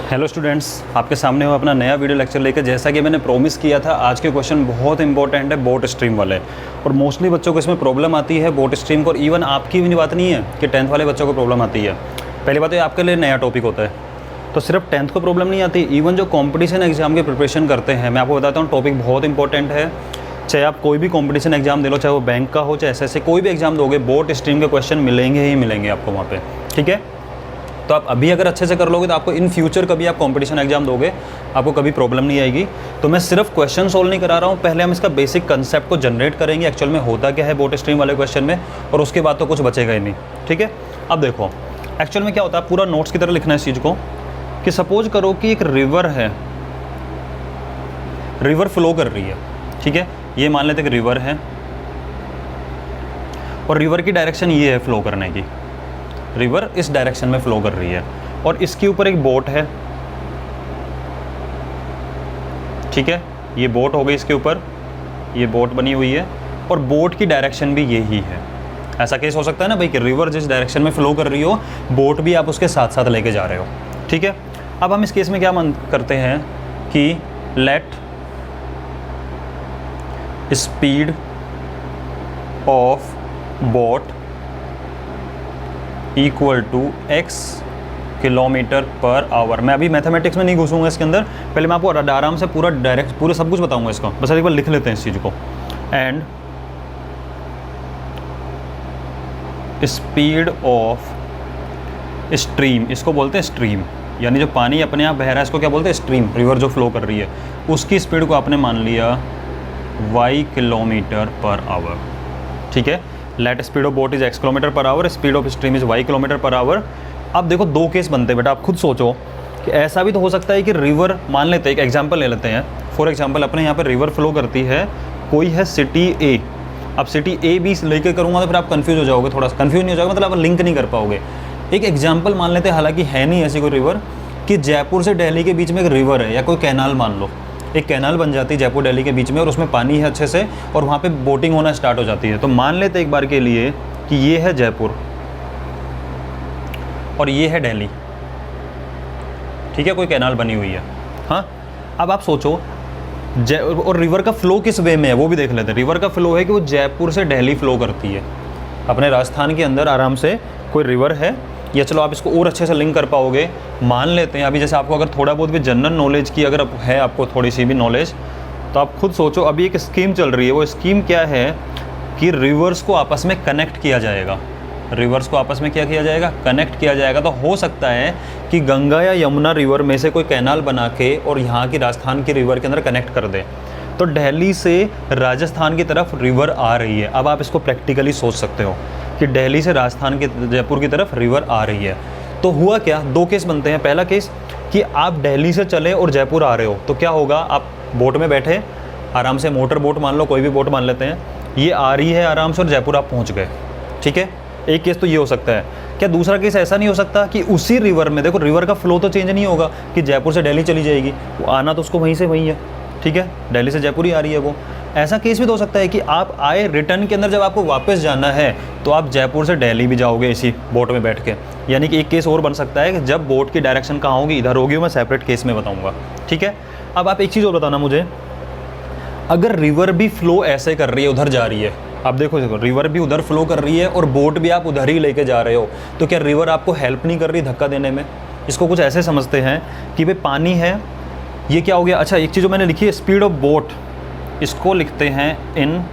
Hello students, आपके सामने हो अपना नया वीडियो लेक्चर लेकर। जैसा कि मैंने प्रॉमिस किया था, आज के क्वेश्चन बहुत इंपॉर्टेंट है बोट स्ट्रीम वाले, और मोस्टली बच्चों को इसमें प्रॉब्लम आती है बोट स्ट्रीम को। और इवन आपकी भी बात नहीं है कि 10th वाले बच्चों को प्रॉब्लम आती है। पहली बात तो आपके लिए नया टॉपिक होता है, तो सिर्फ 10th को प्रॉब्लम नहीं आती, इवन जो कॉम्पिटिशन एग्जाम की प्रिपरेशन करते हैं, मैं आपको बताता हूँ टॉपिक बहुत इंपॉर्टेंट है। चाहे आप कोई भी कॉम्पिटिशन एग्जाम दे लो, चाहे वो बैंक का हो चाहे एसएससी, कोई भी एग्जाम दोगे, बोट स्ट्रीम के क्वेश्चन मिलेंगे ही मिलेंगे आपको वहाँ पे। ठीक है, तो आप अभी अगर अच्छे से कर लोगे तो आपको इन फ्यूचर कभी आप कंपटीशन एग्जाम दोगे, आपको कभी प्रॉब्लम नहीं आएगी। तो मैं सिर्फ क्वेश्चन सोल्व नहीं करा रहा हूँ, पहले हम इसका बेसिक कंसेप्ट को जनरेट करेंगे, एक्चुअल में होता क्या है बोट स्ट्रीम वाले क्वेश्चन में, और उसके बाद तो कुछ बचेगा ही नहीं। ठीक है, अब देखो एक्चुअल में क्या होता है, पूरा नोट्स की तरह लिखना है इस चीज़ को। कि सपोज करो कि एक रिवर है, रिवर फ्लो कर रही है। ठीक है, ये मान लेते कि रिवर है और रिवर की डायरेक्शन ये है फ्लो करने की, रिवर इस डायरेक्शन में फ्लो कर रही है, और इसके ऊपर एक बोट है। ठीक है, ये बोट हो गई, इसके ऊपर ये बोट बनी हुई है, और बोट की डायरेक्शन भी यही है। ऐसा केस हो सकता है ना भाई कि रिवर जिस डायरेक्शन में फ्लो कर रही हो, बोट भी आप उसके साथ साथ लेके जा रहे हो। ठीक है, अब हम इस केस में क्या करते हैं कि let speed of boat equal to x kilometre per hour. मैं अभी मैथमेटिक्स में नहीं घुसूंगा इसके अंदर, पहले मैं आपको आराम से पूरे सब कुछ बताऊंगा इसको, बस एक बार लिख लेते हैं इस चीज़ को। एंड स्पीड ऑफ स्ट्रीम, इसको बोलते हैं स्ट्रीम, यानी जो पानी अपने आप बह रहा है इसको क्या बोलते हैं, स्ट्रीम। रिवर जो फ्लो कर रही है उसकी स्पीड को आपने मान लिया y किलोमीटर पर आवर। ठीक है, late speed of boat is x kilometre per our, speed of stream is y kilometre per hour. अब देखो दो केस बनते हैं बेटा, आप खुद सोचो कि ऐसा भी तो हो सकता है कि रिवर, मान लेते हैं एक एग्जांपल ले लेते हैं, फॉर एग्जांपल अपने यहाँ पे रिवर फ्लो करती है, कोई है सिटी ए। अब सिटी ए बी लेके करूँगा तो फिर आप कन्फ्यूज हो जाओगे, थोड़ा कन्फ्यूज नहीं हो जाओगे, मतलब आप लिंक नहीं कर पाओगे। एक एग्जाम्पल मान लेते हैं, हालांकि है नहीं ऐसी कोई रिवर, कि जयपुर से दिल्ली के बीच में एक रिवर है, या कोई कैनाल मान लो, एक कैनाल बन जाती है जयपुर दिल्ली के बीच में, और उसमें पानी है अच्छे से, और वहाँ पे बोटिंग होना स्टार्ट हो जाती है। तो मान लेते एक बार के लिए कि ये है जयपुर और ये है दिल्ली। ठीक है, कोई कैनाल बनी हुई है। हाँ, अब आप सोचो और रिवर का फ्लो किस वे में है वो भी देख लेते हैं। रिवर का फ्लो है कि वो जयपुर से दिल्ली फ्लो करती है, अपने राजस्थान के अंदर आराम से कोई रिवर है, या चलो आप इसको और अच्छे से लिंक कर पाओगे। मान लेते हैं अभी जैसे आपको अगर थोड़ा बहुत भी जनरल नॉलेज की अगर है, आपको थोड़ी सी भी नॉलेज, तो आप खुद सोचो अभी एक स्कीम चल रही है। वो स्कीम क्या है कि रिवर्स को आपस में कनेक्ट किया जाएगा। रिवर्स को आपस में क्या किया जाएगा, कनेक्ट किया जाएगा। तो हो सकता है कि गंगा या यमुना रिवर में से कोई कैनाल बना के और यहाँ की राजस्थान की रिवर के अंदर कनेक्ट कर दे, तो दिल्ली से राजस्थान की तरफ रिवर आ रही है। अब आप इसको प्रैक्टिकली सोच सकते हो कि दिल्ली से राजस्थान के जयपुर की तरफ रिवर आ रही है। तो हुआ क्या, दो केस बनते हैं। पहला केस कि आप दिल्ली से चले और जयपुर आ रहे हो, तो क्या होगा, आप बोट में बैठे आराम से, मोटर बोट मान लो, कोई भी बोट मान लेते हैं, ये आ रही है आराम से और जयपुर आप पहुंच गए। ठीक है, एक केस तो ये हो सकता है। क्या दूसरा केस ऐसा नहीं हो सकता कि उसी रिवर में, देखो रिवर का फ्लो तो चेंज नहीं होगा कि जयपुर से दिल्ली चली जाएगी, वो आना तो उसको वहीं से वहीं है। ठीक है, दिल्ली से जयपुर ही आ रही है वो। ऐसा केस भी तो हो सकता है कि आप आए, रिटर्न के अंदर जब आपको वापस जाना है तो आप जयपुर से दिल्ली भी जाओगे इसी बोट में बैठ के। यानी कि एक केस और बन सकता है कि जब बोट की डायरेक्शन कहाँ होगी, इधर होगी, मैं सेपरेट केस में बताऊंगा। ठीक है, अब आप एक चीज़ और बताना मुझे, अगर रिवर भी फ्लो ऐसे कर रही है, उधर जा रही है, आप देखो रिवर भी उधर फ्लो कर रही है और बोट भी आप उधर ही लेके जा रहे हो, तो क्या रिवर आपको हेल्प नहीं कर रही धक्का देने में? इसको कुछ ऐसे समझते हैं कि भाई पानी है, ये क्या हो गया। अच्छा, एक चीज़ जो मैंने लिखी है स्पीड ऑफ बोट, इसको लिखते हैं इन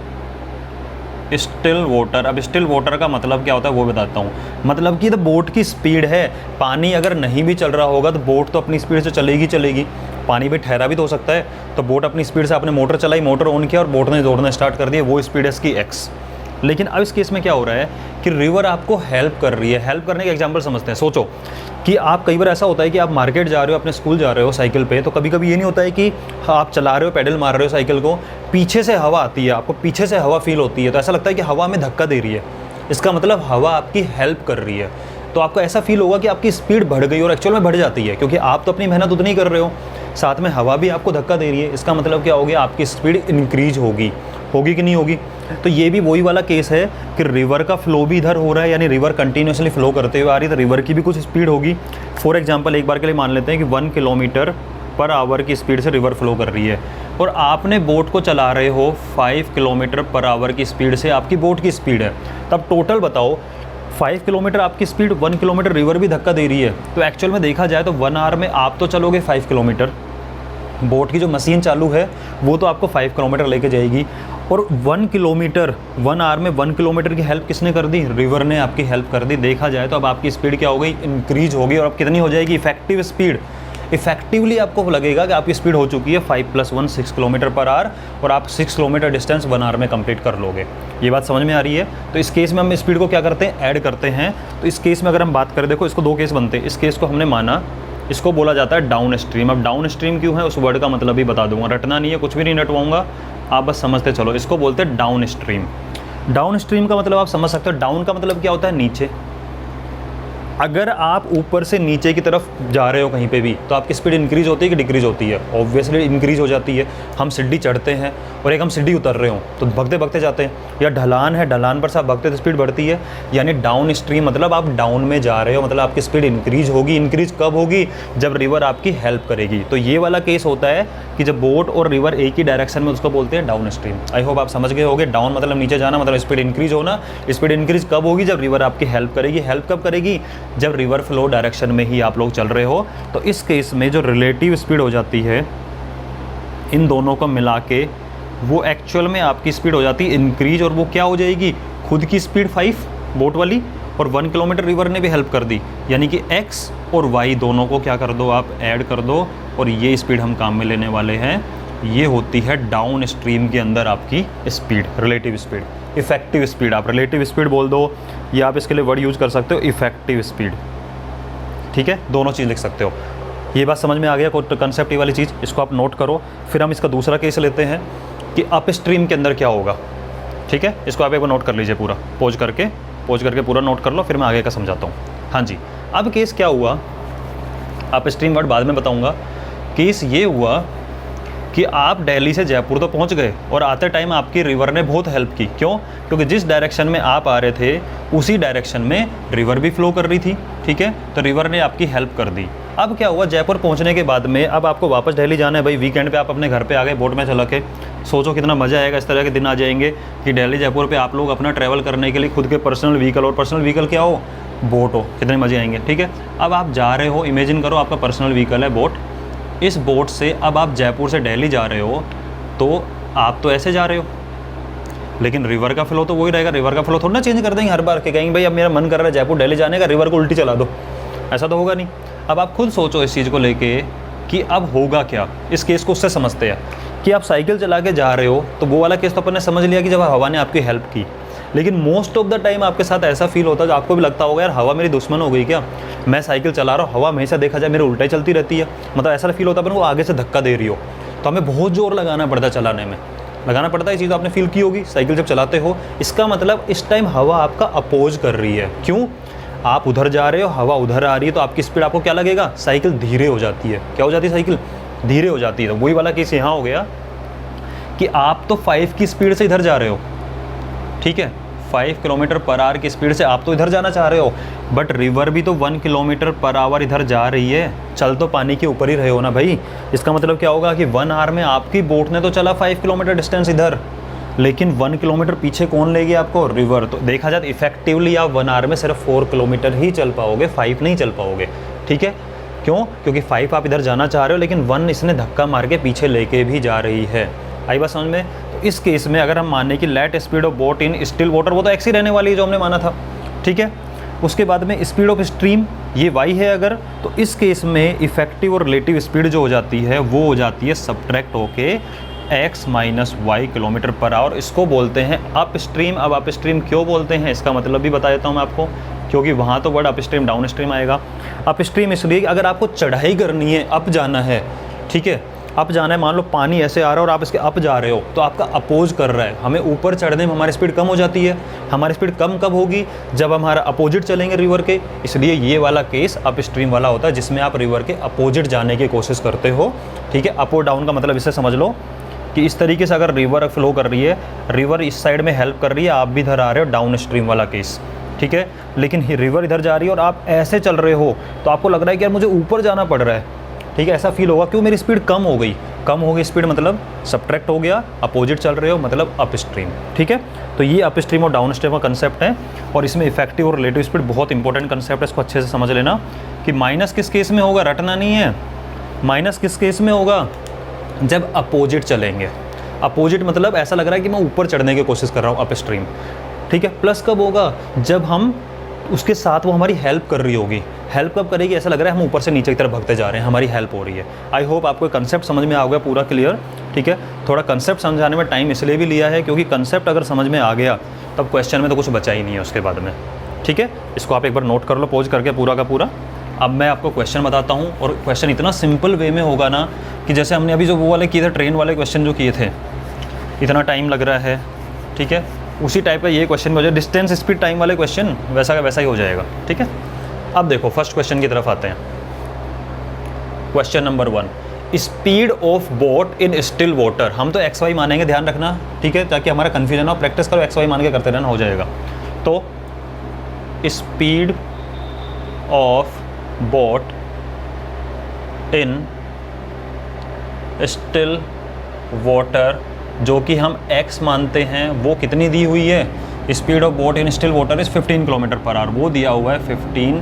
स्टिल वाटर। अब स्टिल वाटर का मतलब क्या होता है वो बताता हूँ। मतलब कि तो बोट की स्पीड है, पानी अगर नहीं भी चल रहा होगा तो बोट तो अपनी स्पीड से चलेगी चलेगी। पानी भी ठहरा भी तो हो सकता है, तो बोट अपनी स्पीड से, आपने मोटर चलाई, मोटर ऑन किया और बोट ने दौड़ना स्टार्ट कर दिया, वो स्पीड है इसकी x। लेकिन अब इस केस में क्या हो रहा है कि रिवर आपको हेल्प कर रही है। हेल्प करने के एग्जाम्पल समझते हैं। सोचो कि आप, कई बार ऐसा होता है कि आप मार्केट जा रहे हो, अपने स्कूल जा रहे हो साइकिल पे, तो कभी कभी ये नहीं होता है कि आप चला रहे हो, पेडल मार रहे हो साइकिल को, पीछे से हवा आती है, आपको पीछे से हवा फील होती है, तो ऐसा लगता है कि हवा में धक्का दे रही है। इसका मतलब हवा आपकी हेल्प कर रही है। तो आपको ऐसा फील होगा कि आपकी स्पीड बढ़ गई, और एक्चुअल में बढ़ जाती है, क्योंकि आप तो अपनी मेहनत उतनी कर रहे हो, साथ में हवा भी आपको धक्का दे रही है। इसका मतलब क्या हो गया, आपकी स्पीड इंक्रीज होगी। होगी कि नहीं होगी? तो ये भी वही वाला केस है कि रिवर का फ्लो भी इधर हो रहा है, यानी रिवर कंटिन्यूसली फ्लो करते हुए आ रही है, तो रिवर की भी कुछ स्पीड होगी। फॉर एग्जांपल एक बार के लिए मान लेते हैं कि 1 किलोमीटर पर आवर की स्पीड से रिवर फ्लो कर रही है और आपने बोट को चला रहे हो 5 किलोमीटर पर आवर की स्पीड से, आपकी बोट की स्पीड है। तब टोटल बताओ 5 किलोमीटर आपकी स्पीड, 1 किलोमीटर रिवर भी धक्का दे रही है, तो एक्चुअल में देखा जाए तो 1 आवर में आप तो चलोगे 5 किलोमीटर, बोट की जो मशीन चालू है वो तो आपको 5 किलोमीटर लेके जाएगी। और 1 किलोमीटर 1 आवर में 1 किलोमीटर की हेल्प किसने कर दी? रिवर ने आपकी हेल्प कर दी। देखा जाए तो अब आपकी स्पीड क्या हो गई? इंक्रीज होगी। और अब कितनी हो जाएगी इफेक्टिव स्पीड? इफेक्टिवली आपको लगेगा कि आपकी स्पीड हो चुकी है 5 + 1 6 किलोमीटर पर आवर और आप 6 किलोमीटर डिस्टेंस 1 आवर में कंप्लीट कर लोगे। ये बात समझ में आ रही है? तो इस केस में हम स्पीड को क्या करते हैं? ऐड करते हैं। तो इस केस में अगर हम बात करें, देखो इसको 2 केस बनते हैं। इस केस को हमने माना, इसको बोला जाता है डाउन स्ट्रीम। अब डाउन स्ट्रीम क्यों है उस वर्ड का मतलब भी बता दूंगा, रटना नहीं है, कुछ भी नहीं रटवाऊंगा, आप बस समझते चलो। इसको बोलते हैं डाउन स्ट्रीम। डाउन स्ट्रीम का मतलब आप समझ सकते हो, डाउन का मतलब क्या होता है? नीचे। अगर आप ऊपर से नीचे की तरफ जा रहे हो कहीं पे भी, तो आपकी स्पीड इंक्रीज होती है कि डिक्रीज होती है? ऑब्वियसली इंक्रीज हो जाती है। हम सीढ़ी चढ़ते हैं और एक हम सीढ़ी उतर रहे हो तो भगते भगते जाते हैं, या ढलान है, ढलान पर से आप भगते तो स्पीड बढ़ती है। यानी डाउन स्ट्रीम मतलब आप डाउन में जा रहे हो, मतलब आपकी स्पीड इंक्रीज होगी। इंक्रीज कब होगी? जब रिवर आपकी हेल्प करेगी। तो ये वाला केस होता है कि जब बोट और रिवर एक ही डायरेक्शन में, उसको बोलते हैं डाउन स्ट्रीम। आई होप आप समझ गए होगे। डाउन मतलब नीचे जाना, मतलब स्पीड इंक्रीज होना। स्पीड इंक्रीज कब होगी? जब रिवर आपकी हेल्प करेगी। हेल्प कब करेगी? जब रिवर फ्लो डायरेक्शन में ही आप लोग चल रहे हो। तो इस केस में जो रिलेटिव स्पीड हो जाती है इन दोनों को मिला के, वो एक्चुअल में आपकी स्पीड हो जाती है इंक्रीज, और वो क्या हो जाएगी? खुद की स्पीड 5 बोट वाली, और 1 किलोमीटर रिवर ने भी हेल्प कर दी, यानी कि x और y दोनों को क्या कर दो? आप ऐड कर दो, और ये स्पीड हम काम में लेने वाले हैं। ये होती है डाउन स्ट्रीम के अंदर आपकी speed, relative speed. Effective speed आप रिलेटिव स्पीड बोल दो, या आप इसके लिए वर्ड यूज़ कर सकते हो इफेक्टिव स्पीड। ठीक है, दोनों चीज़ लिख सकते हो। ये बात समझ में आ गया कंसेप्ट, ये वाली चीज़, इसको आप नोट करो। फिर हम इसका दूसरा केस लेते हैं कि अप स्ट्रीम के अंदर क्या होगा। ठीक है, इसको आप एक बार नोट कर लीजिए, पूरा पोज करके पूरा नोट कर लो, फिर मैं आगे का समझाता हूँ। हाँ जी, अब केस क्या हुआ, अप स्ट्रीम वर्ड बाद में बताऊँगा। केस ये हुआ कि आप दिल्ली से जयपुर तो पहुंच गए और आते टाइम आपकी रिवर ने बहुत हेल्प की। क्यों? क्योंकि जिस डायरेक्शन में आप आ रहे थे उसी डायरेक्शन में रिवर भी फ्लो कर रही थी। ठीक है, तो रिवर ने आपकी हेल्प कर दी। अब क्या हुआ, जयपुर पहुंचने के बाद में अब आपको वापस दिल्ली जाना है भाई। वीकेंड पे आप अपने घर पे आ गए बोट में चला के। सोचो कितना मज़ा आएगा। इस तरह के दिन आ जाएंगे कि दिल्ली जयपुर पे आप लोग अपना ट्रैवल करने के लिए खुद के पर्सनल व्हीकल, और पर्सनल व्हीकल क्या हो? बोट हो। कितने मज़े आएंगे। ठीक है, अब आप जा रहे हो, इमेजिन करो आपका पर्सनल व्हीकल है बोट। इस बोट से अब आप जयपुर से दिल्ली जा रहे हो, तो आप तो ऐसे जा रहे हो, लेकिन रिवर का फ्लो तो वही रहेगा। रिवर का फ्लो थोड़ा ना चेंज कर देंगे हर बार के, कहेंगे भाई अब मेरा मन कर रहा है जयपुर दिल्ली जाने का, रिवर को उल्टी चला दो। ऐसा तो होगा नहीं। अब आप खुद सोचो इस चीज़ को लेके कि अब होगा क्या। इस केस को उससे समझते हैं कि आप साइकिल चला के जा रहे हो, तो वो वाला केस तो अपन ने समझ लिया कि जब हवा ने आपकी हेल्प की। लेकिन मोस्ट ऑफ द टाइम आपके साथ ऐसा फील होता है, जो आपको भी लगता होगा यार हवा मेरी दुश्मन हो गई क्या, मैं साइकिल चला रहा हूँ, हवा हमेशा देखा जाए मेरे उल्टा ही चलती रहती है। मतलब ऐसा फील होता है वो आगे से धक्का दे रही हो, तो हमें बहुत जोर लगाना पड़ता है चलाने में, लगाना पड़ता है। ये चीज़ आपने फील की होगी साइकिल जब चलाते हो। इसका मतलब इस टाइम हवा आपका अपोज कर रही है। क्यों? आप उधर जा रहे हो, हवा उधर आ रही है, तो आपकी स्पीड आपको क्या लगेगा? साइकिल धीरे हो जाती है। क्या हो जाती है? साइकिल धीरे हो जाती है। तो वही वाला केस यहाँ हो गया कि आप तो 5 की स्पीड से इधर जा रहे हो। ठीक है, 5 किलोमीटर पर आवर की स्पीड से आप तो इधर जाना चाह रहे हो, बट रिवर भी तो 1 किलोमीटर पर आवर इधर जा रही है। चल तो पानी के ऊपर ही रहे हो ना भाई। इसका मतलब क्या होगा कि 1 आवर में आपकी बोट ने तो चला 5 किलोमीटर डिस्टेंस इधर, लेकिन 1 किलोमीटर पीछे कौन लेगी आपको? रिवर। तो देखा जाए इफेक्टिवली आप 1 आवर में सिर्फ 4 किलोमीटर ही चल पाओगे, 5 नहीं चल पाओगे। ठीक है, क्यों? क्योंकि 5 आप इधर जाना चाह रहे हो, लेकिन 1 इसने धक्का मार के पीछे लेके भी जा रही है। आई बात समझ में? तो इस केस में अगर हम माने कि let speed of boat in still water, वो तो एक्स ही रहने वाली है जो हमने माना था। ठीक है, उसके बाद में स्पीड ऑफ स्ट्रीम ये y है अगर, तो इस केस में इफेक्टिव और रिलेटिव स्पीड जो हो जाती है वो हो जाती है सब्ट्रैक्ट होके x - y kilometre per our. इसको बोलते हैं अप स्ट्रीम। अब अप स्ट्रीम क्यों बोलते हैं इसका मतलब भी बता देता हूँ मैं आपको, क्योंकि वहाँ तो word up stream down stream आएगा। अप स्ट्रीम इसलिए अगर आपको चढ़ाई करनी है, अप जाना है, ठीक है, अप जाना है, मान लो पानी ऐसे आ रहा है और आप इसके अप जा रहे हो, तो आपका अपोज कर रहा है। हमें ऊपर चढ़ने में हमारी स्पीड कम हो जाती है। हमारी स्पीड कम कब होगी? जब हमारा अपोजिट चलेंगे रिवर के। इसलिए ये वाला केस अप स्ट्रीम वाला होता है, जिसमें आप रिवर के अपोजिट जाने की कोशिश करते हो। ठीक है, अप और डाउन का मतलब इसे समझ लो कि इस तरीके से अगर रिवर फ्लो कर रही है, रिवर इस साइड में हेल्प कर रही है, आप भी इधर आ रहे हो, डाउन स्ट्रीम वाला केस, ठीक है। लेकिन रिवर इधर जा रही है और आप ऐसे चल रहे हो तो आपको लग रहा है कि यार मुझे ऊपर जाना पड़ रहा है, ठीक है। ऐसा फील होगा क्यों, मेरी स्पीड कम हो गई, कम हो गई स्पीड मतलब सब्ट्रैक्ट हो गया, अपोजिट चल रहे हो मतलब अप स्ट्रीम, ठीक है। तो ये अप स्ट्रीम और डाउन स्ट्रीम का कंसेप्ट है और इसमें इफेक्टिव और रिलेटिव स्पीड बहुत इंपॉर्टेंट कंसेप्ट है, इसको अच्छे से समझ लेना कि माइनस किस केस में होगा, रटना नहीं है। माइनस किस केस में होगा, जब अपोजिट चलेंगे। अपोजिट मतलब ऐसा लग रहा है कि मैं ऊपर चढ़ने की कोशिश कर रहा हूँ अप स्ट्रीम, ठीक है। प्लस कब होगा, जब हम उसके साथ वो हमारी हेल्प कर रही होगी। हेल्प कब करेगी, ऐसा लग रहा है हम ऊपर से नीचे की तरफ भागते जा रहे हैं, हमारी हेल्प हो रही है। आई होप आपको कंसेप्ट समझ में आ गया पूरा क्लियर, ठीक है। थोड़ा कंसेप्ट समझाने में टाइम इसलिए भी लिया है क्योंकि कंसेप्ट अगर समझ में आ गया तब क्वेश्चन में तो कुछ बचा ही नहीं है उसके बाद में, ठीक है। इसको आप एक बार नोट कर लो पॉज करके पूरा का पूरा। अब मैं आपको क्वेश्चन बताता हूँ और क्वेश्चन इतना सिंपल वे में होगा ना कि जैसे हमने अभी जो वो वाले किए थे, ट्रेन वाले क्वेश्चन जो किए थे, इतना टाइम लग रहा है, ठीक है, उसी टाइप का ये क्वेश्चन भी हो जाए। डिस्टेंस स्पीड टाइम वाले क्वेश्चन वैसा का वैसा ही हो जाएगा, ठीक है। अब देखो फर्स्ट क्वेश्चन की तरफ आते हैं। Question number 1, speed of boat in still water. हम तो XY मानेंगे, ध्यान रखना, ठीक है, ताकि हमारा कन्फ्यूजन हो। प्रैक्टिस करो, XY मान के करते रहना, हो जाएगा। तो speed of boat in still water, जो कि हम x मानते हैं, वो कितनी दी हुई है, speed of boat in still water is 15 kilometre per our, वो दिया हुआ है 15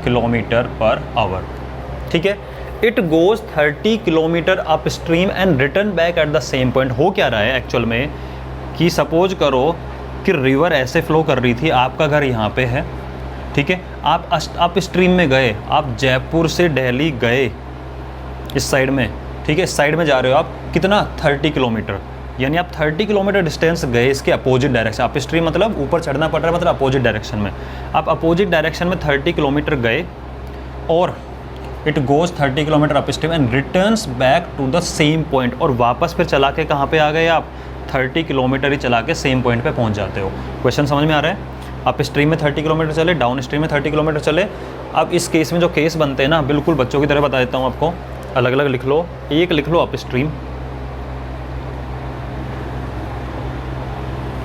किलोमीटर पर आवर, ठीक है। It goes 30 kilometre up stream and return back at the same point. हो क्या रहा है एक्चुअल में कि सपोज करो कि रिवर ऐसे फ्लो कर रही थी, आपका घर यहाँ पे है, ठीक है, आप अप स्ट्रीम में गए, आप जयपुर से दिल्ली गए इस साइड में, ठीक है, इस साइड में जा रहे हो आप, कितना 30 किलोमीटर, यानी आप 30 किलोमीटर डिस्टेंस गए इसके अपोजिट डायरेक्शन। अप स्ट्रीम मतलब ऊपर चढ़ना पड़ रहा है, मतलब अपोजिट डायरेक्शन में। आप अपोजिट डायरेक्शन में 30 किलोमीटर गए और it goes 30 kilometre up stream and returns back to the same point, और वापस फिर चला के कहाँ पे आ गए आप, 30 किलोमीटर ही चला के सेम पॉइंट पे पहुँच जाते हो। क्वेश्चन समझ में आ रहा है। अप स्ट्रीम में 30 किलोमीटर चले, डाउन स्ट्रीम में 30 किलोमीटर चले। अब इस केस में जो केस बनते हैं ना, बिल्कुल बच्चों की तरह बता देता हूँ आपको, अलग अलग लिख लो। एक लिख लो अप स्ट्रीम,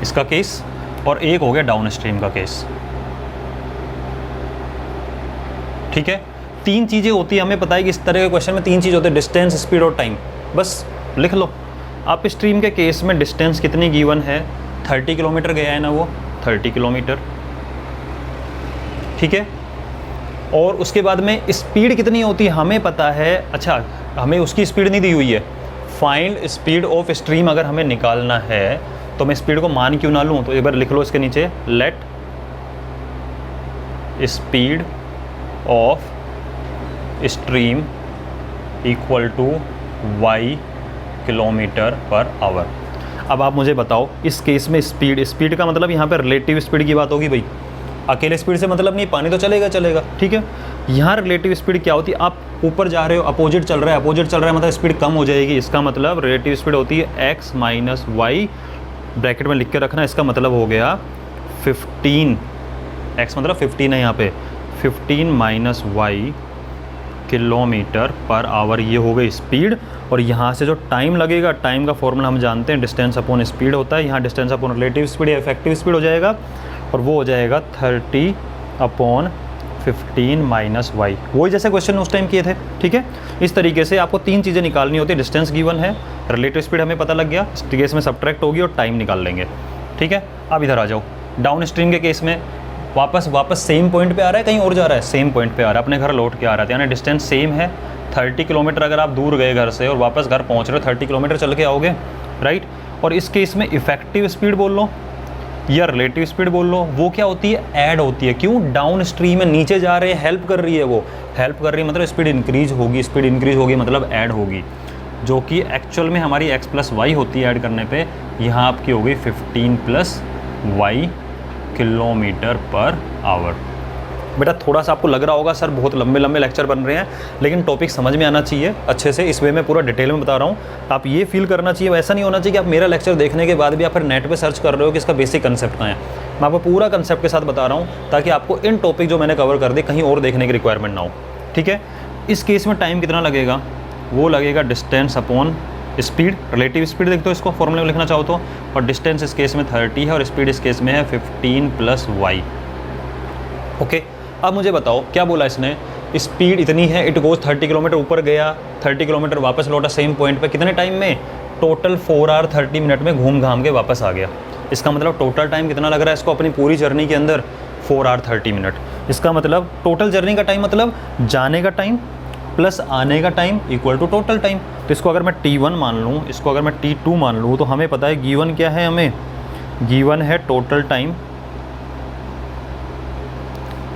इसका केस, और एक हो गया डाउन स्ट्रीम का केस, ठीक है। 3 चीज़ें होती है, हमें पता है कि इस तरह के क्वेश्चन में 3 चीज़ होते हैं, डिस्टेंस, स्पीड और टाइम, बस लिख लो। अप स्ट्रीम के केस में डिस्टेंस कितनी गिवन है, 30 किलोमीटर गया है ना वो, 30 किलोमीटर, ठीक है। और उसके बाद में स्पीड कितनी होती है हमें पता है, अच्छा हमें उसकी स्पीड नहीं दी हुई है। फाइंड स्पीड ऑफ स्ट्रीम अगर हमें निकालना है तो मैं स्पीड को मान क्यों ना लूँ, तो एक बार लिख लो इसके नीचे, let speed of stream equal to y kilometre per hour. अब आप मुझे बताओ इस केस में स्पीड का मतलब यहाँ पर रिलेटिव स्पीड की बात होगी भाई, अकेले स्पीड से मतलब नहीं, पानी तो चलेगा, ठीक है। यहाँ रिलेटिव स्पीड क्या होती है, आप ऊपर जा रहे हो, अपोजिट चल रहा है मतलब स्पीड कम हो जाएगी, इसका मतलब रिलेटिव स्पीड होती है x माइनस वाई, ब्रैकेट में लिख के रखना, इसका मतलब हो गया 15, x मतलब 15 है यहाँ पे, 15 minus y kilometre per hour, ये हो गई स्पीड। और यहाँ से जो टाइम लगेगा, टाइम का फॉर्मूला हम जानते हैं, डिस्टेंस अपॉन स्पीड होता है, यहाँ डिस्टेंस अपॉन रिलेटिव स्पीड या इफेक्टिव स्पीड हो जाएगा, और वो हो जाएगा 30 अपॉन 15 माइनस वाई, वही जैसे क्वेश्चन उस टाइम किए थे, ठीक है। इस तरीके से आपको 3 चीज़ें निकालनी होती है, डिस्टेंस गिवन है, रिलेटिव स्पीड हमें पता लग गया, इस केस में सब्ट्रैक्ट होगी और टाइम निकाल लेंगे, ठीक है। अब इधर आ जाओ, डाउन स्ट्रीम के केस में वापस सेम पॉइंट पे आ रहा है, कहीं और जा रहा है, सेम पॉइंट पे आ रहा है, अपने घर लौट के आ रहा है, यानी डिस्टेंस सेम है। 30 किलोमीटर अगर आप दूर गए घर से और वापस घर पहुंच रहे हो, 30 किलोमीटर चल के आओगे, राइट। और इस केस में इफेक्टिव स्पीड बोल लो या रिलेटिव स्पीड बोल लो, वो क्या होती है, ऐड होती है। क्यों, डाउन स्ट्रीम में नीचे जा रहे हैं, हेल्प कर रही है, वो हेल्प कर रही है मतलब स्पीड इंक्रीज होगी, स्पीड इंक्रीज होगी मतलब ऐड होगी, जो कि एक्चुअल में हमारी x प्लस वाई होती है ऐड करने पे, यहाँ आपकी हो गई 15 plus y kilometre per hour. बेटा थोड़ा सा आपको लग रहा होगा सर बहुत लंबे लंबे लेक्चर बन रहे हैं, लेकिन टॉपिक समझ में आना चाहिए अच्छे से, इस वे में पूरा डिटेल में बता रहा हूँ। आप ये फील करना चाहिए, ऐसा नहीं होना चाहिए कि आप मेरा लेक्चर देखने के बाद भी आप फिर नेट पे सर्च कर रहे हो कि इसका बेसिक कंसेप्ट कहाँ है। मैं आपको पूरा कंसेप्ट के साथ बता रहा हूँ ताकि आपको इन टॉपिक जो मैंने कवर कर दी कहीं और देखने की रिक्वायरमेंट ना हो, ठीक है। इस केस में टाइम कितना लगेगा, वो लगेगा distance upon speed, relative speed देखते हो इसको फॉर्मूले में लिखना चाहो तो, और डिस्टेंस इस केस में 30 है और स्पीड इस केस में है 15 + y। ओके, अब मुझे बताओ क्या बोला इसने, स्पीड इतनी है, इट गोज 30 किलोमीटर ऊपर गया, 30 किलोमीटर वापस लौटा सेम पॉइंट पे, कितने टाइम में, टोटल 4 आवर 30 मिनट में घूम घाम के वापस आ गया। इसका मतलब टोटल टाइम कितना लग रहा है इसको अपनी पूरी जर्नी के अंदर, 4 आवर 30 मिनट। इसका मतलब टोटल जर्नी का टाइम मतलब जाने का टाइम प्लस आने का time equal to total time. तो इसको अगर मैं T1 मान लूँ, इसको अगर मैं T2 मान लूँ, तो हमें पता है गिवन क्या है, हमें गिवन है टोटल टाइम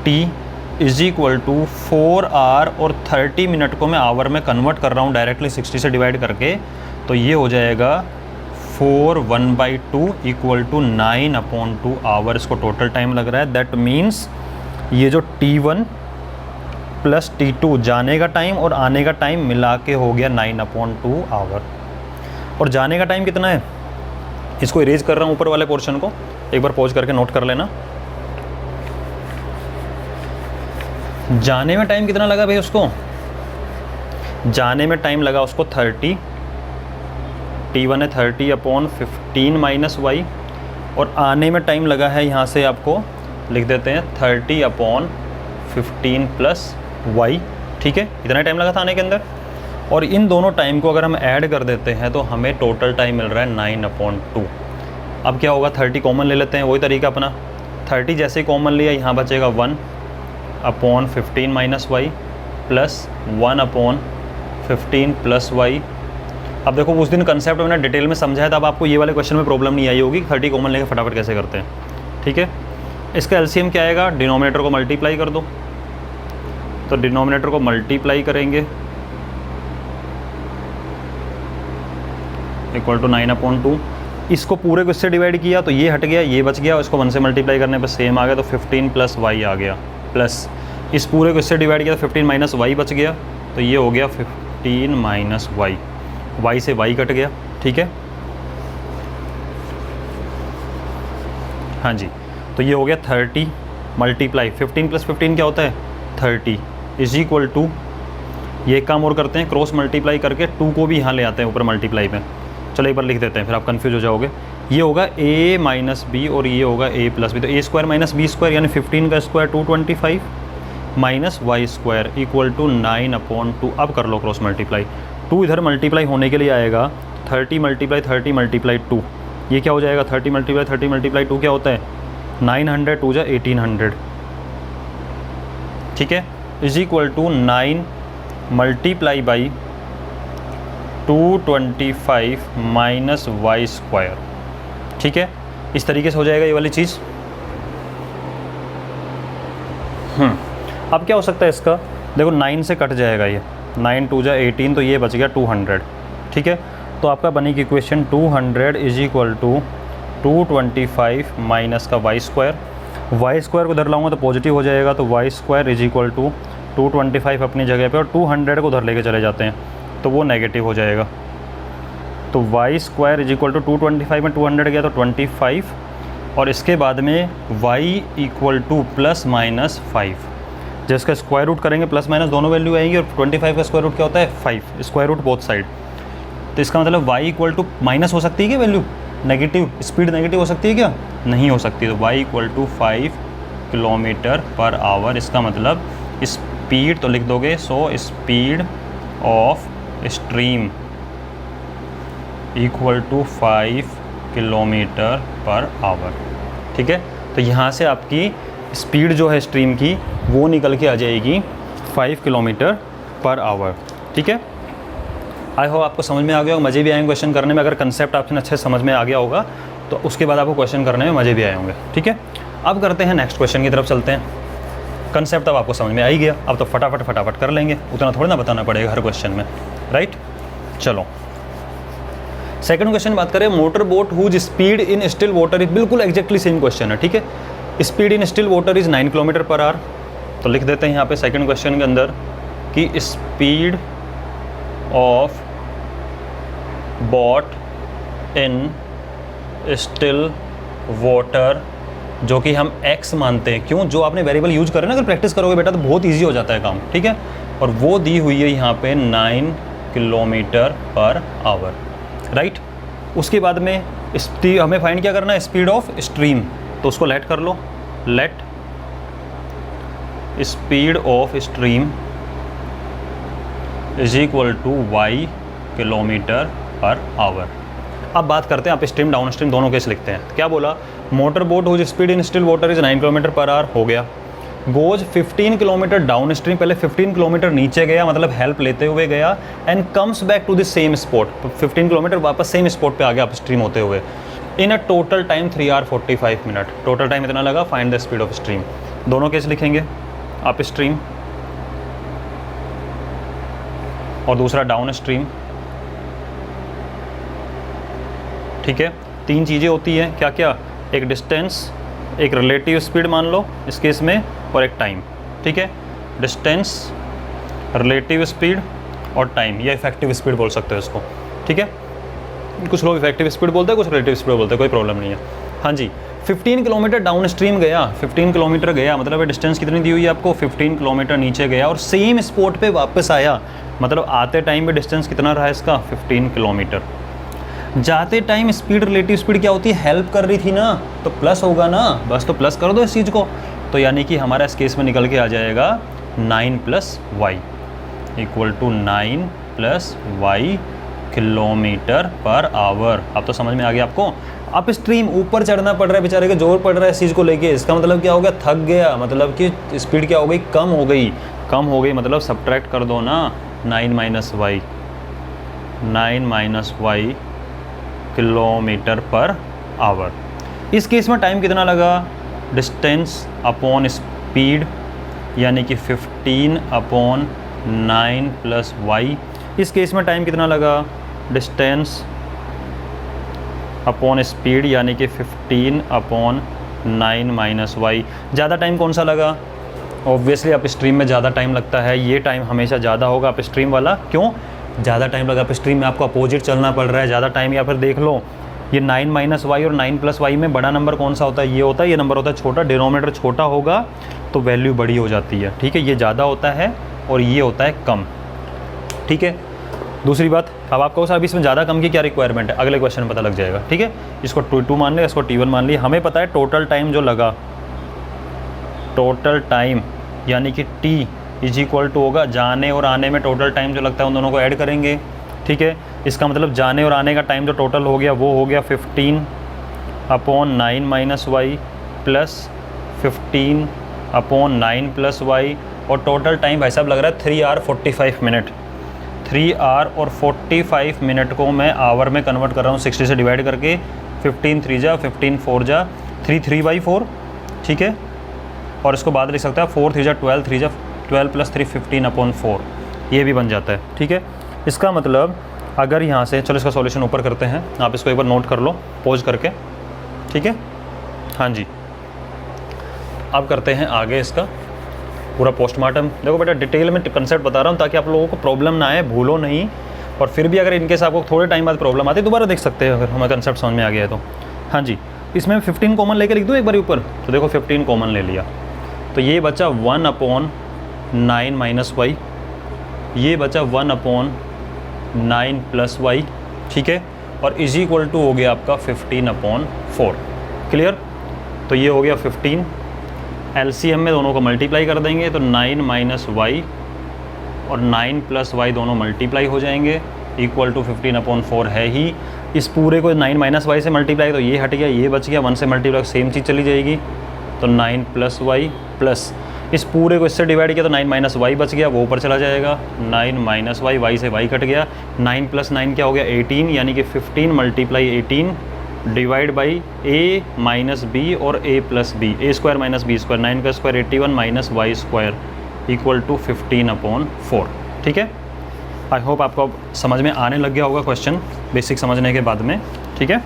T = 4 आवर और 30 मिनट को मैं आवर में कन्वर्ट कर रहा हूँ डायरेक्टली 60 से डिवाइड करके, तो ये हो जाएगा 4/1/2 = 9/2 आवर इसको टोटल टाइम लग रहा है। दैट मीन्स ये जो T1 + T2 जाने का टाइम और आने का टाइम मिला के हो गया 9/2 आवर। और जाने का टाइम कितना है, इसको इरेज कर रहा हूँ ऊपर वाले पोर्शन को, एक बार पॉज करके नोट कर लेना। जाने में टाइम कितना लगा भाई उसको, जाने में टाइम लगा उसको 30, T1 है 30/15 - y, और आने में टाइम लगा है, यहाँ से आपको लिख देते हैं 30/15 + y, ठीक है, इतना टाइम लगा था आने के अंदर। और इन दोनों टाइम को अगर हम ऐड कर देते हैं तो हमें टोटल टाइम मिल रहा है 9/2। अब क्या होगा, 30 कॉमन ले लेते हैं, वही तरीका अपना, 30 जैसे ही कॉमन लिया, यहाँ बचेगा 1/15 - y प्लस 1/15 + y। अब देखो उस दिन कंसेप्ट मैंने डिटेल में समझाया था, अब आपको ये वाले क्वेश्चन में प्रॉब्लम नहीं आई होगी, 30 कॉमन लेके फटाफट कैसे करते हैं, ठीक है। इसका एलसीएम क्या आएगा, डिनोमिनेटर को मल्टीप्लाई कर दो, तो डिनोमिनेटर को मल्टीप्लाई करेंगे = 9/2। इसको पूरे को इससे डिवाइड किया तो ये हट गया, ये बच गया, इसको 1 से मल्टीप्लाई करने पर सेम आ गया, तो 15 + y आ गया, प्लस इस पूरे को इससे डिवाइड किया तो 15 - y बच गया, तो ये हो गया 15 - y, y से y कट गया, ठीक है। हाँ जी, तो ये हो गया 30 × 15 + 15 क्या होता है 30 = ये एक काम और करते हैं, क्रॉस मल्टीप्लाई करके 2 को भी यहाँ ले आते हैं ऊपर मल्टीप्लाई में। चलो एक बार लिख देते हैं, फिर आप कंफ्यूज हो जाओगे। ये होगा a - b और ये होगा a + b, तो a² - b² यानी 15 का स्क्वायर 225 - y² = 9/2। अब कर लो क्रॉस मल्टीप्लाई, 2 इधर मल्टीप्लाई होने के लिए आएगा, 30 × 30 × 2, ये क्या हो जाएगा, 30 × 30 × 2 क्या होता है 900, 2 × 1800, ठीक है, = 9 × 225 - y², ठीक है। इस तरीके से हो जाएगा ये वाली चीज़। अब क्या हो सकता है इसका, देखो 9 से कट जाएगा ये, 9 × 2 = 18, तो ये बच गया 200, ठीक है। तो आपका बनेगी इक्वेशन 200 = 225 माइनस का y², y² को उधर लाऊंगा तो पॉजिटिव हो जाएगा, तो y² = 225 अपनी जगह पे, और 200 को उधर लेके चले जाते हैं तो वो नेगेटिव हो जाएगा। तो y² = 225 में 200 गया तो 25, और इसके बाद में y = ±5, जब इसका स्क्वायर रूट करेंगे प्लस माइनस दोनों वैल्यू आएंगी, और 25 का स्क्वायर रूट क्या होता है 5, स्क्वायर रूट बोथ साइड। तो इसका मतलब y = माइनस हो सकती है क्या वैल्यू, नेगेटिव, स्पीड नेगेटिव हो सकती है क्या, नहीं हो सकती। तो y = 5 km/h, इसका मतलब स्पीड तो लिख दोगे, so speed of stream = 5 km/h, ठीक है। तो यहाँ से आपकी स्पीड जो है स्ट्रीम की वो निकल के आ जाएगी 5 km/h, ठीक है। आई होप आपको समझ में आ गया होगा, मज़े भी आएंगे क्वेश्चन करने में, अगर कंसेप्ट आपसे अच्छे से समझ में आ गया होगा तो उसके बाद आपको क्वेश्चन करने में मज़े भी आए होंगे, ठीक है। अब करते हैं नेक्स्ट क्वेश्चन की तरफ चलते हैं। कंसेप्ट अब आपको समझ में आ ही गया, अब तो फटाफट कर लेंगे, उतना थोड़ा ना बताना पड़ेगा हर क्वेश्चन में, राइट। चलो सेकंड क्वेश्चन बात करें, motor boat whose speed in still water is, बिल्कुल एग्जैक्टली सेम क्वेश्चन है, ठीक है। Speed in still water is 9 km/h, तो लिख देते हैं यहाँ पे सेकंड क्वेश्चन के अंदर कि speed of boat in still water, जो कि हम x मानते हैं, क्यों, जो आपने वेरिएबल यूज करें ना, अगर प्रैक्टिस करोगे बेटा तो बहुत ईजी हो जाता है काम, ठीक है। और वो दी हुई है यहाँ पे 9 km/h, राइट। उसके बाद में हमें फाइंड क्या करना है, स्पीड ऑफ स्ट्रीम, तो उसको लेट कर लो, let speed of stream is equal to y kilometre per hour. अब बात करते हैं आप स्ट्रीम डाउन स्ट्रीम दोनों केस लिखते हैं। क्या बोला, motor boat whose speed in still water is 9 kilometre per hour, हो गया। गोज 15 किलोमीटर डाउन स्ट्रीम, पहले 15 किलोमीटर नीचे गया, मतलब हेल्प लेते हुए गया, and comes back to the same spot, 15 kilometre वापस सेम स्पॉट पे आ गया अप स्ट्रीम होते हुए, in a total time 3 hour 45 minute. Total time इतना लगा, find the speed of stream. दोनों केस लिखेंगे, अप स्ट्रीम और दूसरा डाउन स्ट्रीम, ठीक है। तीन चीज़ें होती हैं, क्या क्या, एक डिस्टेंस, एक रिलेटिव स्पीड मान लो इस केस में, और एक टाइम, ठीक है। डिस्टेंस, रिलेटिव स्पीड और टाइम, या इफेक्टिव स्पीड बोल सकते हो इसको, ठीक है। कुछ लोग इफेक्टिव स्पीड बोलते हैं, कुछ रिलेटिव स्पीड बोलते हैं, कोई प्रॉब्लम नहीं है। हाँ जी, 15 किलोमीटर डाउन स्ट्रीम गया, 15 किलोमीटर गया, मतलब डिस्टेंस कितनी दी हुई है आपको, 15 किलोमीटर नीचे गया और सेम स्पॉट पे वापस आया, मतलब आते टाइम में डिस्टेंस कितना रहा इसका, 15 किलोमीटर। जाते टाइम स्पीड, रिलेटिव स्पीड क्या होती है, हेल्प कर रही थी ना, तो प्लस होगा ना, बस तो प्लस कर दो इस चीज़ को, तो यानी कि हमारा इस केस में निकल के आ जाएगा 9 + y equal to 9 + y kilometre per hour. अब तो समझ में आ गया आपको। अप स्ट्रीम ऊपर चढ़ना पड़ रहा है, बेचारे के जोर पड़ रहा है इस चीज़ को लेके, इसका मतलब क्या हो गया, थक गया, मतलब कि स्पीड क्या हो गई, कम हो गई। कम हो गई मतलब सब्ट्रैक्ट कर दो ना, 9 - y, 9 - y kilometre per our. इस केस में टाइम कितना लगा, डिस्टेंस अपॉन स्पीड, यानी कि 15/9 + y। इस केस में टाइम कितना लगा, डिस्टेंस अपॉन स्पीड, यानी कि 15/9 - y। ज़्यादा टाइम कौन सा लगा, ऑब्वियसली अप स्ट्रीम में ज़्यादा टाइम लगता है, ये टाइम हमेशा ज़्यादा होगा अप स्ट्रीम वाला। क्यों ज़्यादा टाइम लगा, अप स्ट्रीम में आपको अपोजिट चलना पड़ रहा है ज़्यादा टाइम। या फिर देख लो, ये 9 - y और 9 + y में बड़ा नंबर कौन सा होता है, ये होता है, ये नंबर होता है छोटा, डिनोमिनेटर छोटा होगा तो वैल्यू बड़ी हो जाती है, ठीक है। ये ज़्यादा होता है और ये होता है कम, ठीक है। दूसरी बात, अब आपको साहब इसमें ज़्यादा कम की क्या रिक्वायरमेंट है, अगले क्वेश्चन में पता लग जाएगा, ठीक है। इसको T2 मान लिया, इसको T1 मान लिया। हमें पता है टोटल टाइम जो लगा, टोटल टाइम यानी कि T = होगा जाने और आने में टोटल टाइम जो लगता है उन दोनों को ऐड करेंगे, ठीक है। इसका मतलब जाने और आने का टाइम जो टोटल हो गया वो हो गया 15/9 - y प्लस 15/9 + y, और टोटल टाइम भाई साहब लग रहा है 3 आवर 45 मिनट। 3 आवर और 45 मिनट को मैं आवर में कन्वर्ट कर रहा हूँ 60 से डिवाइड करके, 15 3 जा 15 4 जा 3 3/4, ठीक है। और इसको बाद लिख सकता है 4 3 जा 12 3 जा 12 + 3 15/4, ये भी बन जाता है, ठीक है। इसका मतलब अगर यहाँ से, चलो इसका सॉल्यूशन ऊपर करते हैं, आप इसको एक बार नोट कर लो पॉज करके, ठीक है। हाँ जी, अब करते हैं आगे इसका पूरा पोस्टमार्टम। देखो बेटा डिटेल में कंसेप्ट बता रहा हूँ ताकि आप लोगों को प्रॉब्लम ना आए, भूलो नहीं, और फिर भी अगर इनकेस आपको थोड़े टाइम बाद प्रॉब्लम आती है दोबारा देख सकते हैं अगर हमें कंसेप्ट समझ में आ गया है तो। हाँ जी, इसमें 15 कॉमन लेकर लिख दूँ एक बार ऊपर, तो देखो 15 कॉमन ले लिया, तो ये बचा 1/9 - y, ये बचा 1/9 + y, ठीक है। और = हो गया आपका 15/4, क्लियर। तो ये हो गया 15, LCM में दोनों को मल्टीप्लाई कर देंगे तो 9 - y और 9 + y दोनों मल्टीप्लाई हो जाएंगे, = 15/4 है ही। इस पूरे को 9 - y से मल्टीप्लाई तो ये हट गया, ये बच गया, 1 से मल्टीप्लाई सेम चीज़ चली जाएगी, तो 9 + y प्लस इस पूरे को इससे डिवाइड किया तो 9 - y बच गया, वो ऊपर चला जाएगा, 9 - y से y कट गया, 9 + 9 क्या हो गया 18, यानी कि 15 × 18 डिवाइड बाई a - b और a + b, a² - b², 9 का स्क्वायर 81 - y² = 15/4, ठीक है। आई होप आपको समझ में आने लग गया होगा क्वेश्चन बेसिक समझने के बाद में, ठीक है।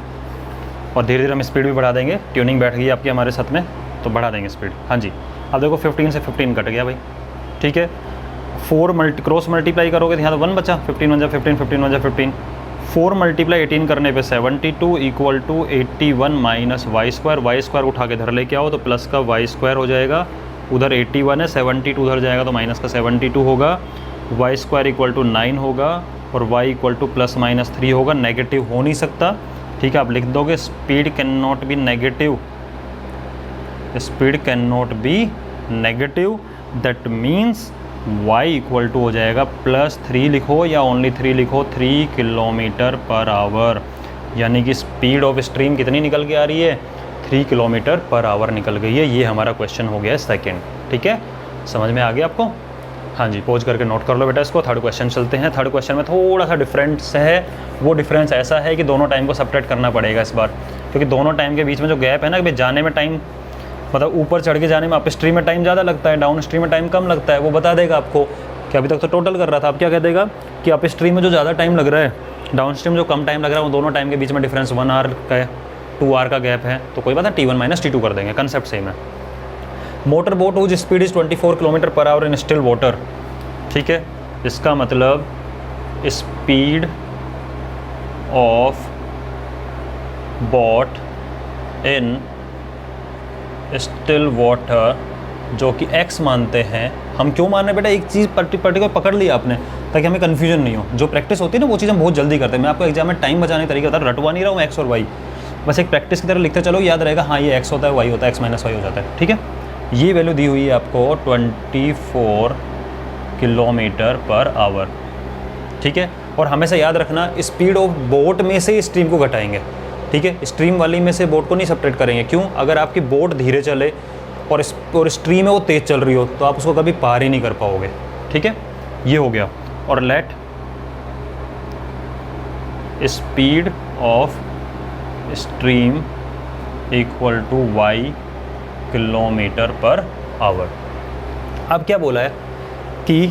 और धीरे धीरे हम स्पीड भी बढ़ा देंगे, ट्यूनिंग बैठ गई आपकी हमारे साथ में तो बढ़ा देंगे स्पीड। हाँ जी, अब देखो 15 से 15 कट गया भाई, ठीक है। 4 क्रॉस मल्टीप्लाई करोगे तो यहाँ तो 1 बचा, 15 1 जा 15, 15 1 जा 15, 4 × 18 करने पे 72 = 81 - y², उठा के इधर लेके आओ तो प्लस का y² हो जाएगा, उधर 81 है, 72 उधर जाएगा तो माइनस का 72 होगा, y² = 9 होगा, और y equal two plus minus 3 होगा, नेगेटिव हो नहीं सकता। ठीक है, आप लिख दोगे speed can not be negative, speed can not be negative, that means y equal to हो जाएगा प्लस 3 लिखो या ओनली 3 लिखो, 3 किलोमीटर पर आवर, यानी कि स्पीड ऑफ स्ट्रीम कितनी निकल के आ रही है, 3 किलोमीटर पर आवर निकल गई है। ये हमारा क्वेश्चन हो गया सेकंड। ठीक है, समझ में आ गया आपको? हाँ जी, पॉज करके नोट कर लो बेटा इसको। थर्ड क्वेश्चन चलते हैं। थर्ड क्वेश्चन में थोड़ा सा डिफरेंस है, वो डिफरेंस ऐसा है कि दोनों टाइम को सेपरेट करना पड़ेगा इस बार, क्योंकि दोनों टाइम के बीच में जो गैप है ना, कि भाई जाने में टाइम, मतलब ऊपर चढ़ के जाने में अप स्ट्रीम में टाइम ज़्यादा लगता है, डाउन स्ट्रीम में टाइम कम लगता है, वो बता देगा आपको कि अभी तक तो टोटल कर रहा था, अब क्या कह देगा कि अप स्ट्रीम में जो ज़्यादा टाइम लग रहा है, डाउन स्ट्रीम जो कम टाइम लग रहा है, वो दोनों टाइम के बीच में डिफरेंस 1 आवर का है, 2 आवर का गैप है, तो कोई बात है, T1 माइनस T2 कर देंगे, कंसेप्ट सेम है। Motor boat whose speed is 24 kilometre per hour in still water. ठीक है, इसका मतलब speed of boat in still water जो कि x मानते हैं, हम क्यों मान रहे हैं बेटा, एक चीज़ पर्टिकुलर पकड़ लिया आपने ताकि हमें कन्फ्यूजन नहीं हो। जो प्रैक्टिस होती है ना, वो चीज़ हम बहुत जल्दी करते हैं। मैं आपको एग्जाम में टाइम बचाने तरीके बता रहा हूँ, रटवा नहीं रहा हूँ x और y, बस एक प्रैक्टिस की तरह लिखते चलो, याद रहेगा हाँ ये x होता है, y होता है, x माइनस y हो जाता है। ठीक है, ये वैल्यू दी हुई है आपको 24 किलोमीटर पर आवर। ठीक है, और हमेशा याद रखना स्पीड ऑफ बोट में से स्ट्रीम को घटाएंगे। ठीक है, स्ट्रीम वाली में से बोट को नहीं सेपरेट करेंगे। क्यों? अगर आपकी बोट धीरे चले और स्ट्रीम है वो तेज़ चल रही हो, तो आप उसको कभी पार ही नहीं कर पाओगे। ठीक है, ये हो गया। और let speed of stream equal to y kilometre per hour. अब क्या बोला है कि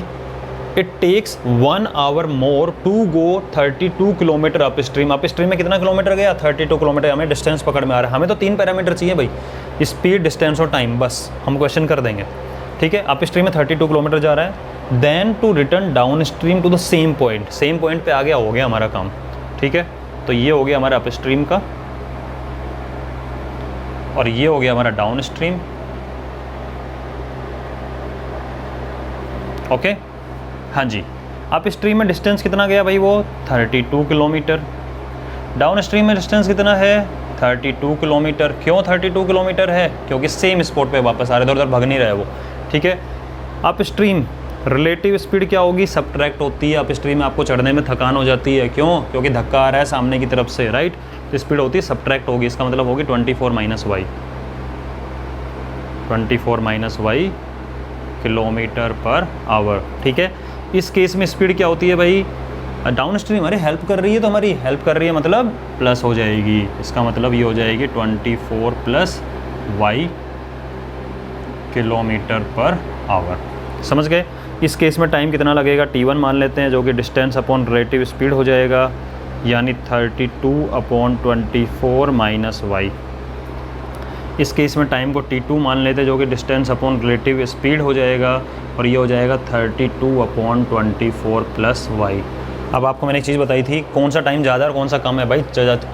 it takes 1 hour more to go 32 kilometre up stream. Up stream में कितना किलोमीटर गया? 32 किलोमीटर। हमें डिस्टेंस पकड़ में आ रहा है, हमें तो 3 पैरामीटर चाहिए भाई, स्पीड, डिस्टेंस और टाइम, बस हम क्वेश्चन कर देंगे। ठीक है, अप स्ट्रीम में 32 किलोमीटर जा रहा है, then to return down stream to the same point. Same point पे आ गया, हो गया हमारा काम। ठीक है, तो ये हो गया हमारा अप स्ट्रीम का, और ये हो गया हमारा डाउन स्ट्रीम। ओके, हाँ जी। अप स्ट्रीम में डिस्टेंस कितना गया भाई? वो 32 किलोमीटर। डाउन स्ट्रीम में डिस्टेंस कितना है? 32 किलोमीटर। क्यों 32 किलोमीटर है? क्योंकि सेम स्पॉट पे वापस आ रहे थे, उधर भाग नहीं रहे वो। ठीक है, अप स्ट्रीम रिलेटिव स्पीड क्या होगी? सब्ट्रैक्ट होती है। अप स्ट्रीम में आपको चढ़ने में थकान हो जाती है, क्यों? क्योंकि धक्का आ रहा है सामने की तरफ से, राइट? तो स्पीड होती है सब्ट्रैक्ट होगी, इसका मतलब होगी 24 minus y, 24 minus y kilometre per hour. ठीक है, इस केस में स्पीड क्या होती है भाई? डाउन स्ट्रीम हमारी हेल्प कर रही है, तो हमारी हेल्प कर रही है मतलब प्लस हो जाएगी, इसका मतलब ये हो जाएगी 24 plus y kilometre per hour. समझ गए? इस केस में टाइम कितना लगेगा? T1 मान लेते हैं, जो कि डिस्टेंस अपॉन रिलेटिव स्पीड हो जाएगा, यानी 32 अपॉन 24 माइनस वाई। इस केस में टाइम को T2 मान लेते हैं, जो कि डिस्टेंस अपॉन रिलेटिव स्पीड हो जाएगा, और ये हो जाएगा 32 अपॉन 24 प्लस वाई। अब आपको मैंने एक चीज़ बताई थी, कौन सा टाइम ज़्यादा और कौन सा कम है भाई?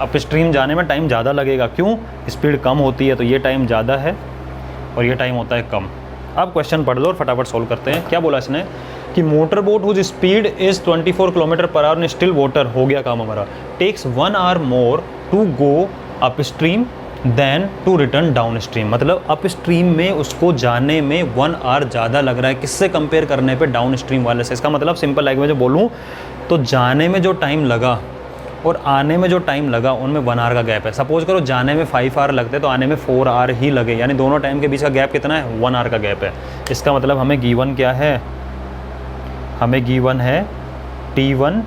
अप स्ट्रीम जाने में टाइम ज़्यादा लगेगा, क्यों? स्पीड कम होती है, तो ये टाइम ज़्यादा है और ये टाइम होता है कम। अब क्वेश्चन पढ़ लो और फटाफट सोल्व करते हैं। क्या बोला इसने कि motor boat whose speed is 24 kilometre per hour in still water, हो गया काम हमारा, takes 1 hour more to go up stream then to return down stream. मतलब अप स्ट्रीम में उसको जाने में 1 आवर ज़्यादा लग रहा है, किससे कंपेयर करने पे? डाउन स्ट्रीम वाले से। इसका मतलब सिंपल लैंग्वेज में बोलूँ तो जाने में जो टाइम लगा और आने में जो टाइम लगा, उनमें 1 आवर का गैप है। सपोज करो जाने में 5 आवर लगते तो आने में 4 आवर ही लगे, यानी दोनों टाइम के बीच का गैप कितना है? 1 आवर का गैप है। इसका मतलब हमें गिवन क्या है? हमें गिवन है T1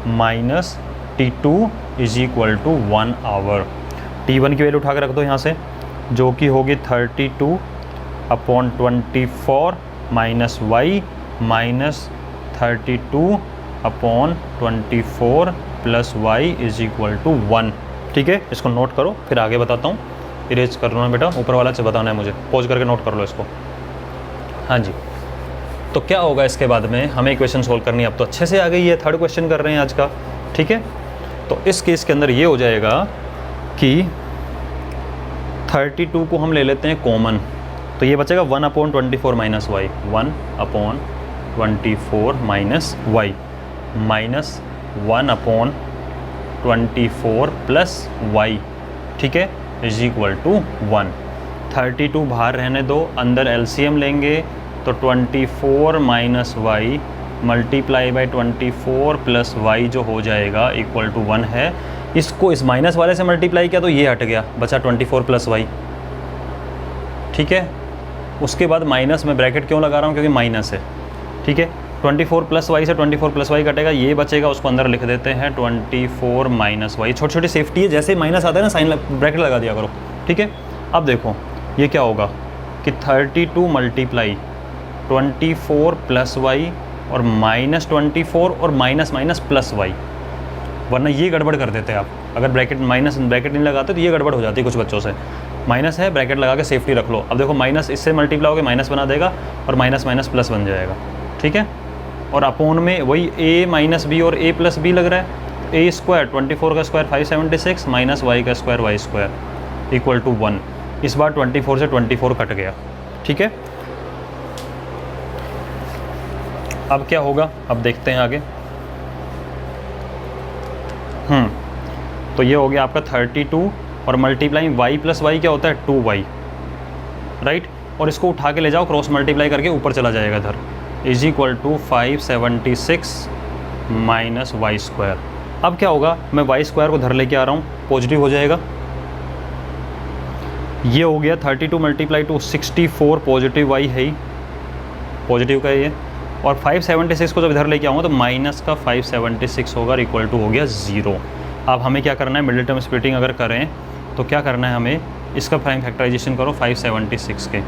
माइनस T2 is equal to 1 hour. T1 की वैल्यू उठा के रख दो यहाँ से, जो कि होगी 32 upon 24 minus y minus 32 upon 24 plus y is equal to 1। ठीक है, इसको नोट करो, फिर आगे बताता हूँ। इरेज कर लो ना बेटा, ऊपर वाला से बताना है मुझे, पॉज करके नोट कर लो इसको। हाँ जी, तो क्या होगा इसके बाद में? हमें इक्वेशन सोल्व करनी है। अब तो अच्छे से आ गई है, थर्ड क्वेश्चन कर रहे हैं आज का। ठीक है, तो इस केस के अंदर ये हो जाएगा कि 32 को हम ले लेते हैं कॉमन, तो ये बचेगा 1 upon 24 minus y, 1 upon 24 minus y minus 1/24 plus y, ठीक है, इज इक्वल टू 1। 32 बाहर रहने दो, अंदर एलसीएम लेंगे तो 24 minus y multiply by 24 plus y जो हो जाएगा इक्वल टू 1 है। इसको इस माइनस वाले से मल्टीप्लाई किया तो ये हट गया, बचा 24 प्लस वाई, ठीक है। उसके बाद माइनस में ब्रैकेट क्यों लगा रहा हूँ, क्योंकि माइनस है, ठीक है। 24 प्लस वाई से 24 प्लस वाई कटेगा, ये बचेगा, उसको अंदर लिख देते हैं 24 माइनस वाई। छोटी छोटी सेफ्टी है, जैसे माइनस आता है ना साइन ब्रैकेट लगा दिया करो, ठीक है। अब देखो ये क्या होगा कि 32 मल्टीप्लाई 24 प्लस वाई और माइनस 24 और माइनस माइनस प्लस वाई, वरना ये गड़बड़ कर देते हैं आप। अगर ब्रैकेट माइनस ब्रैकेट नहीं लगाते तो ये गड़बड़ हो जाती है कुछ बच्चों से। माइनस है, ब्रैकेट लगा के सेफ्टी रख लो। अब देखो माइनस इससे मल्टीप्लाई होकर माइनस बना देगा और माइनस माइनस प्लस बन जाएगा, ठीक है। और अपोन में वही a माइनस बी और a प्लस बी लग रहा है। a स्क्वायर 24 का स्क्वायर 576 माइनस वाई का square y square equal to 1। इस बार 24 से 24 कट गया, ठीक है। अब क्या होगा, अब देखते हैं आगे। तो ये हो गया आपका 32 और मल्टीप्लाइंग y प्लस वाई क्या होता है 2y, राइट। और इसको उठा के ले जाओ, क्रॉस मल्टीप्लाई करके ऊपर चला जाएगा इधर, is equal to 576 minus y square. अब क्या होगा, मैं वाई स्क्वायर को धर लेके आ रहा हूँ, पॉजिटिव हो जाएगा। ये हो गया 32 मल्टीप्लाई टू 64, पॉजिटिव वाई है ही, पॉजिटिव का ये। और 576 को जब इधर लेके आऊँगा तो माइनस का 576 होगा, इक्वल टू हो गया 0। अब हमें क्या करना है, मिडिल टर्म स्प्लिटिंग अगर करें तो क्या करना है हमें, इसका प्राइम फैक्टराइजेशन करो 576 के,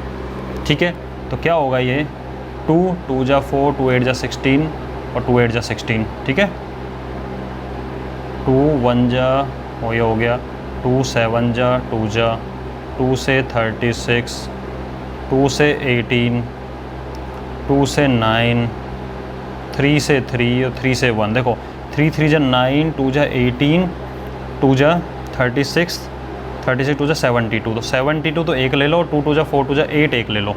ठीक है। तो क्या होगा ये 2 2 जा 4 2 8 जा 16 और 2 8 जा 16, ठीक है। 2 1 जा ये हो गया 2 7 जा 2 जा 2 से 36 2 से 18 2 से 9 3 से 3 और 3 से 1। देखो 3 3 जा 9 2 जा 18 2 जा 36 36 2 जा 72, तो 72 तो एक ले लो, 2 2 जा 4 2 जा 8 एक ले लो।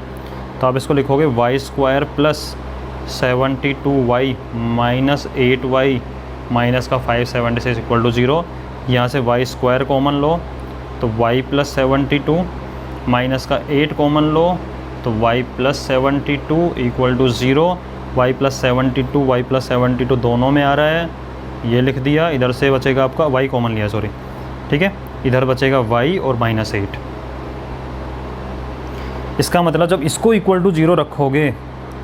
तो आप इसको लिखोगे y square plus 72y minus 8y minus का 576 इक्वल टू 0। यहाँ से वाई स्क्वायर कॉमन लो तो y प्लस 72 माइनस का 8 कॉमन लो तो y plus 72 equal to 0। y plus 72 दोनों में आ रहा है, ये लिख दिया। इधर से बचेगा आपका y कॉमन लिया, सॉरी, ठीक है। इधर बचेगा y और माइनस 8। इसका मतलब जब इसको इक्वल टू 0 रखोगे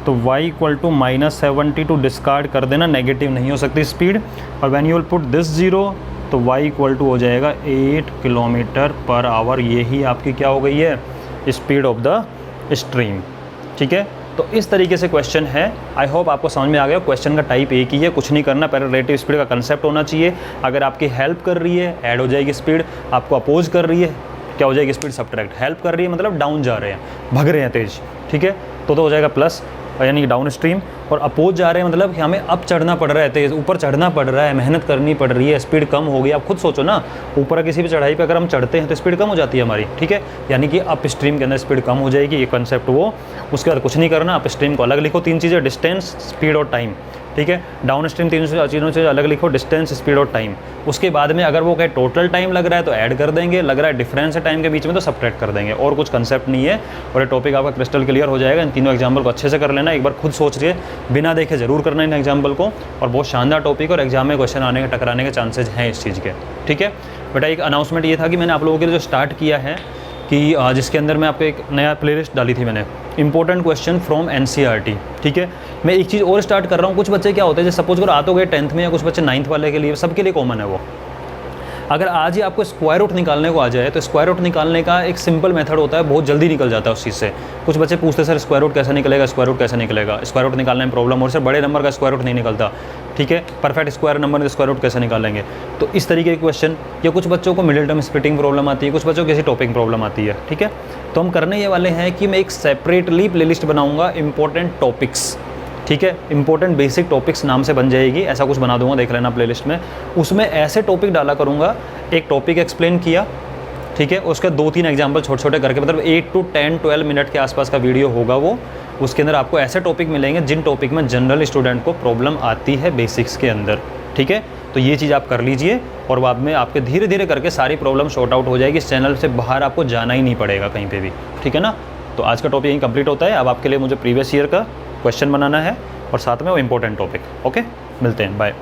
तो y equal to minus 72 discard कर देना, नेगेटिव नहीं हो सकती स्पीड। और when you will put this 0 तो y इक्वल टू हो जाएगा 8 किलोमीटर पर आवर। यही आपकी क्या हो गई है, स्पीड ऑफ द स्ट्रीम, ठीक है। तो इस तरीके से क्वेश्चन है। आई होप आपको समझ में आ गया। क्वेश्चन का टाइप एक ही है, कुछ नहीं करना, पहले रिलेटिव स्पीड का कंसेप्ट होना चाहिए। अगर आपकी हेल्प कर रही है ऐड हो जाएगी स्पीड, आपको अपोज कर रही है क्या हो जाएगी स्पीड सब्ट्रैक्ट। हेल्प कर रही है मतलब डाउन जा रहे हैं, भग रहे हैं तेज, ठीक है, तो हो जाएगा प्लस यानी कि डाउन स्ट्रीम। और अपोज जा रहे हैं मतलब कि हमें अप चढ़ना पड़ रहा है, तेज़ ऊपर चढ़ना पड़ रहा है, मेहनत करनी पड़ रही है, स्पीड कम हो गई। आप खुद सोचो ना, ऊपर किसी भी चढ़ाई पे अगर हम चढ़ते हैं तो स्पीड कम हो जाती है हमारी, ठीक है, यानी कि अप स्ट्रीम के अंदर स्पीड कम हो जाएगी, ये कंसेप्ट वो। उसके बाद कुछ नहीं करना, अप स्ट्रीम को अलग लिखो, 3 चीज़ें, डिस्टेंस स्पीड और टाइम, ठीक है। डाउन स्ट्रीम 3 चीज़ों से अलग लिखो, डिस्टेंस स्पीड और टाइम। उसके बाद में अगर वो कहे टोटल टाइम लग रहा है तो ऐड कर देंगे, लग रहा है डिफरेंस है टाइम के बीच में तो सब्ट्रैक्ट कर देंगे, और कुछ कंसेप्ट नहीं है। और ये टॉपिक आपका क्रिस्टल क्लियर हो जाएगा। इन तीनों एग्जाम्पल को अच्छे से कर लेना, एक बार खुद सोच रही बिना देखे ज़रूर करना इन एग्जाम्पल को। और बहुत शानदार टॉपिक और एग्जाम में क्वेश्चन आने के टकराने के चांसेज हैं इस चीज़ के, ठीक है। बेटा एक अनाउंसमेंट ये था कि मैंने आप लोगों के लिए जो स्टार्ट किया है कि जिसके अंदर मैं आपको एक नया प्लेलिस्ट डाली थी मैंने, इंपॉर्टेंट क्वेश्चन फ्रॉम एनसीईआरटी, ठीक है। मैं एक चीज़ और स्टार्ट कर रहा हूँ। कुछ बच्चे क्या होते हैं, जैसे सपोज करो आ तो गए 10th में, या कुछ बच्चे 9th वाले के लिए, सबके लिए कॉमन है वो। अगर आज ही आपको स्क्वायर रूट निकालने को आ जाए तो स्क्वायर रूट निकालने का एक सिंपल मेथड होता है, बहुत जल्दी निकल जाता है उस चीज़ से। कुछ बच्चे पूछते सर स्क्वायर रूट कैसे निकलेगा, स्क्वायर रूट कैसे निकलेगा, स्क्वायर रूट निकालने में प्रॉब्लम, और सर बड़े नंबर का स्क्वायर रूट नहीं निकलता, ठीक है, परफेक्ट स्क्वायर नंबर का स्क्वायर रूट कैसे निकालेंगे। तो इस तरीके के क्वेश्चन, या कुछ बच्चों को मिडिल टर्म स्प्लिटिंग प्रॉब्लम आती है, कुछ बच्चों को किसी टॉपिक प्रॉब्लम आती है, ठीक है। तो हम करने ये वाले हैं कि मैं एक सेपरेटली प्लेलिस्ट बनाऊंगा इंपॉर्टेंट टॉपिक्स, ठीक है, इंपॉर्टेंट बेसिक टॉपिक्स नाम से बन जाएगी, ऐसा कुछ बना दूंगा, देख लेना प्लेलिस्ट में। उसमें ऐसे टॉपिक डाला करूंगा, एक टॉपिक एक्सप्लेन किया, ठीक है, उसके 2-3 एग्जाम्पल छोटे छोटे करके, मतलब 8 to 10 12 मिनट के आसपास का वीडियो होगा वो। उसके अंदर आपको ऐसे टॉपिक मिलेंगे जिन टॉपिक में जनरल स्टूडेंट को प्रॉब्लम आती है बेसिक्स के अंदर, ठीक है, तो ये चीज़ आप कर लीजिए और बाद में आपके धीरे धीरे करके सारी प्रॉब्लम सॉर्ट आउट हो जाएगी। इस चैनल से बाहर आपको जाना ही नहीं पड़ेगा कहीं पे भी, ठीक है ना। तो आज का टॉपिक यहीं कंप्लीट होता है। अब आपके लिए मुझे प्रीवियस ईयर का क्वेश्चन बनाना है और साथ में वो इंपॉर्टेंट टॉपिक। ओके, मिलते हैं, बाय।